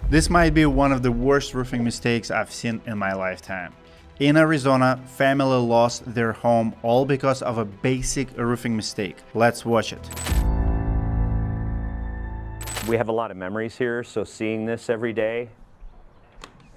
This might be one of the worst roofing mistakes I've seen in my lifetime. In Arizona, family lost their home all because of a basic roofing mistake. Let's watch it. We have a lot of memories here, so seeing this every day,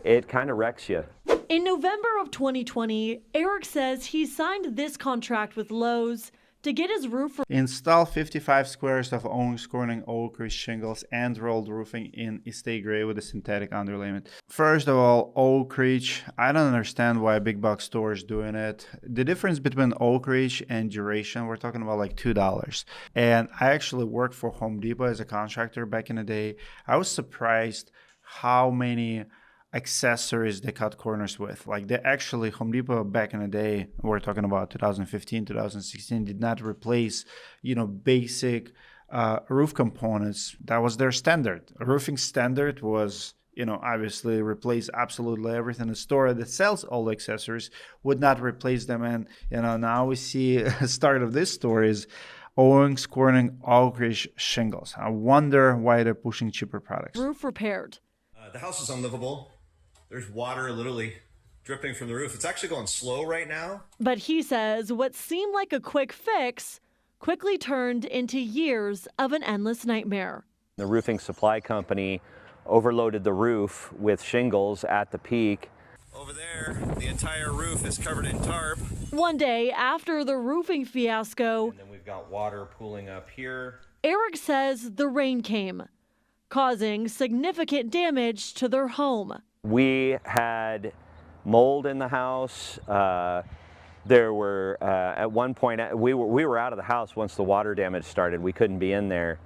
it kind of wrecks you. In November of 2020, Eric says he signed this contract with Lowe's to get his roof. Install 55 squares of Owens Corning oak ridge shingles and rolled roofing in estate gray with a synthetic underlayment. First of all, oak ridge, I don't understand why a big box store is doing it. The difference between oak ridge and duration, we're talking about like $2. And I actually worked for Home Depot as a contractor back in the day. I was surprised how many accessories they cut corners with. Like they actually, Home Depot back in the day, we're talking about 2015, 2016, did not replace, basic roof components. That was their standard. A roofing standard was, obviously replace absolutely everything. A store that sells all the accessories would not replace them. And, now we see a start of this store is Owens Corning oak ridge shingles. I wonder why they're pushing cheaper products. Roof repaired. The house is unlivable. There's water literally dripping from the roof. It's actually going slow right now. But he says what seemed like a quick fix quickly turned into years of an endless nightmare. The roofing supply company overloaded the roof with shingles at the peak. Over there, the entire roof is covered in tarp. One day after the roofing fiasco, And then we've got water pooling up here. Eric says the rain came, causing significant damage to their home. We had mold in the house. There were, at one point, we were out of the house once the water damage started. We couldn't be in there.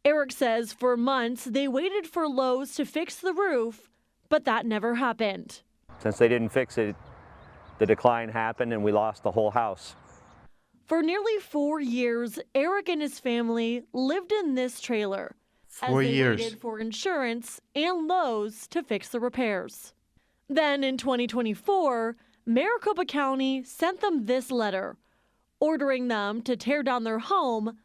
Eric says for months they waited for Lowe's to fix the roof, but that never happened. Since they didn't fix it, the decline happened and we lost the whole house. For nearly 4 years, Eric and his family lived in this trailer. 4 years. Waited for insurance and Lowe's to fix the repairs. Then in 2024, Maricopa County sent them this letter, ordering them to tear down their home,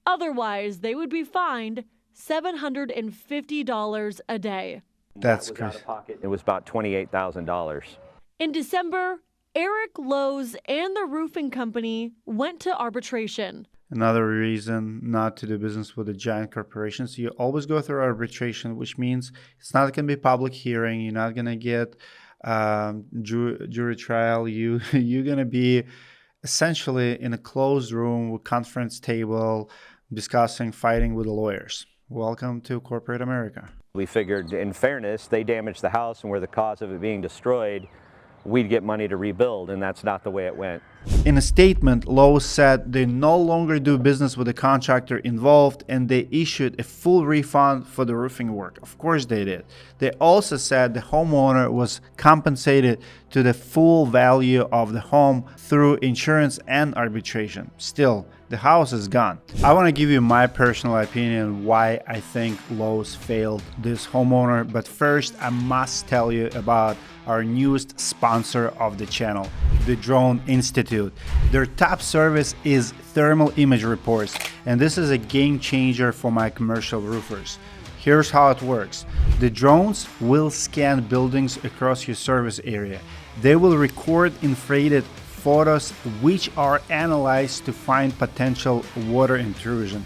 otherwise they would be fined $750 a day. That's That was out crazy. of pocket. It was about $28,000. In December, Eric, Lowe's, and the roofing company went to arbitration. Another reason not to do business with a giant corporation. So you always go through arbitration, which means it's not going to be public hearing. You're not going to get jury trial. You're going to be essentially in a closed room with conference table discussing, fighting with the lawyers. Welcome to corporate America. We figured, in fairness, they damaged the house and were the cause of it being destroyed. We'd get money to rebuild, and that's not the way it went. In a statement, Lowe said they no longer do business with the contractor involved and they issued a full refund for the roofing work. Of course they did. They also said the homeowner was compensated to the full value of the home through insurance and arbitration. Still, the house is gone. I want to give you my personal opinion why I think Lowe's failed this homeowner, but first I must tell you about our newest sponsor of the channel, the Drone Institute. Their top service is thermal image reports, and this is a game changer for my commercial roofers. Here's how it works. The drones will scan buildings across your service area. They will record infrared photos which are analyzed to find potential water intrusion.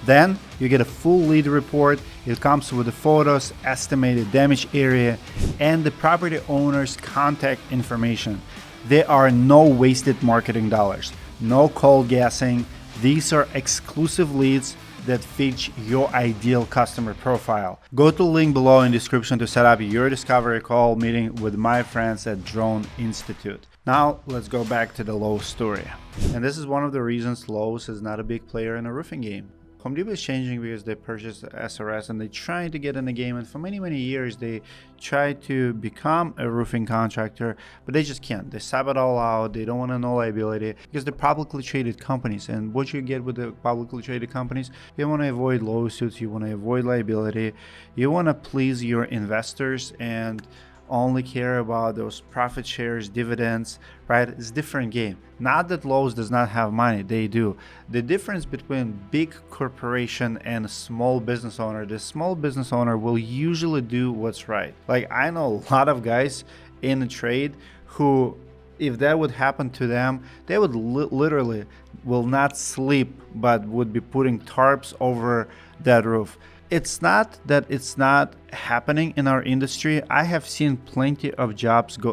Then you get a full lead report. It comes with the photos, estimated damage area, and the property owner's contact information. There are no wasted marketing dollars, no cold gassing. These are exclusive leads that fit your ideal customer profile. Go to the link below in the description to set up your discovery call meeting with my friends at Drone Institute. Now let's go back to the Lowe's story. And this is one of the reasons Lowe's is not a big player in a roofing game. Home Depot is changing because they purchased SRS and they're trying to get in the game, and for many years they tried to become a roofing contractor, but they just can't. They sub it all out. They don't want to know liability because they're publicly traded companies, and what you get with the publicly traded companies, you want to avoid lawsuits, you want to avoid liability, you want to please your investors, and only care about those profit shares, dividends, right? It's a different game. Not that Lowe's does not have money, they do. The difference between big corporation and a small business owner, the small business owner will usually do what's right. Like, I know a lot of guys in the trade who, if that would happen to them, they would literally will not sleep, but would be putting tarps over that roof. It's not that it's not happening in our industry. I have seen plenty of jobs go,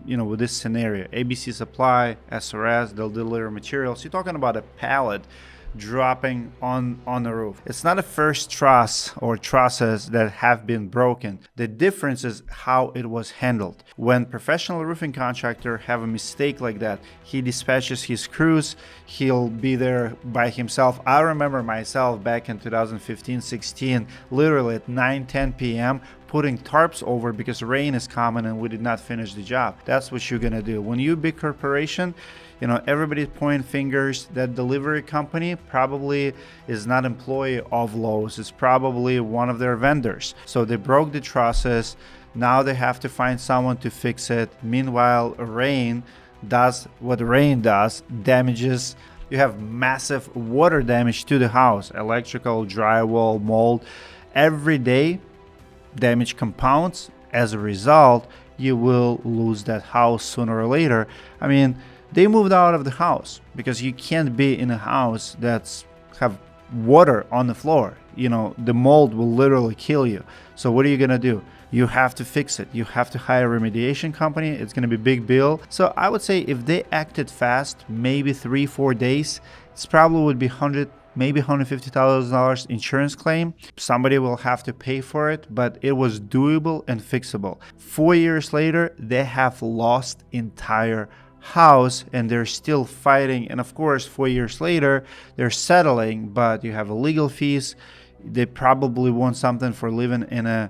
with this scenario. ABC Supply, SRS, they'll deliver materials. You're talking about a pallet dropping on the roof. It's not a first truss or trusses that have been broken. The difference is how it was handled. When professional roofing contractor have a mistake like that, he dispatches his crews, he'll be there by himself. I remember myself back in 2015-16, literally at 9-10 p.m. putting tarps over because rain is coming and we did not finish the job. That's what you're gonna do. When you're a big corporation, everybody's pointing fingers. That delivery company probably is not employee of Lowe's. It's probably one of their vendors. So they broke the trusses. Now they have to find someone to fix it. Meanwhile, rain does what rain does, damages. You have massive water damage to the house, electrical, drywall, mold. Every day, damage compounds. As a result, you will lose that house sooner or later. I mean, they moved out of the house because you can't be in a house that's have water on the floor. The mold will literally kill you. So what are you gonna do? You have to fix it. You have to hire a remediation company. It's gonna be a big bill. So I would say if they acted fast, maybe 3-4 days, it's probably would be maybe $150,000 insurance claim. Somebody will have to pay for it, but it was doable and fixable. 4 years later, they have lost entire house and they're still fighting. And of course, 4 years later, they're settling, but you have legal fees. They probably want something for living in a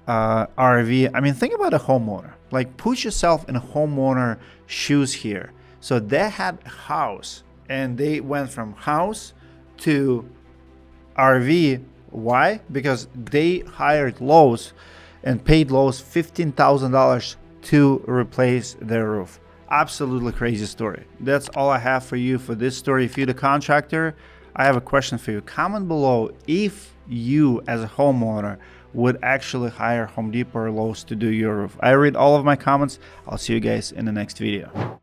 RV. I mean, think about a homeowner. Like, put yourself in a homeowner shoes here. So they had a house and they went from house to RV. Why? Because they hired Lowe's and paid Lowe's $15,000 to replace their roof. Absolutely crazy story. That's all I have for you for this story. If you're the contractor, I have a question for you. Comment below if you as a homeowner would actually hire Home Depot or Lowe's to do your roof. I read all of my comments. I'll see you guys in the next video.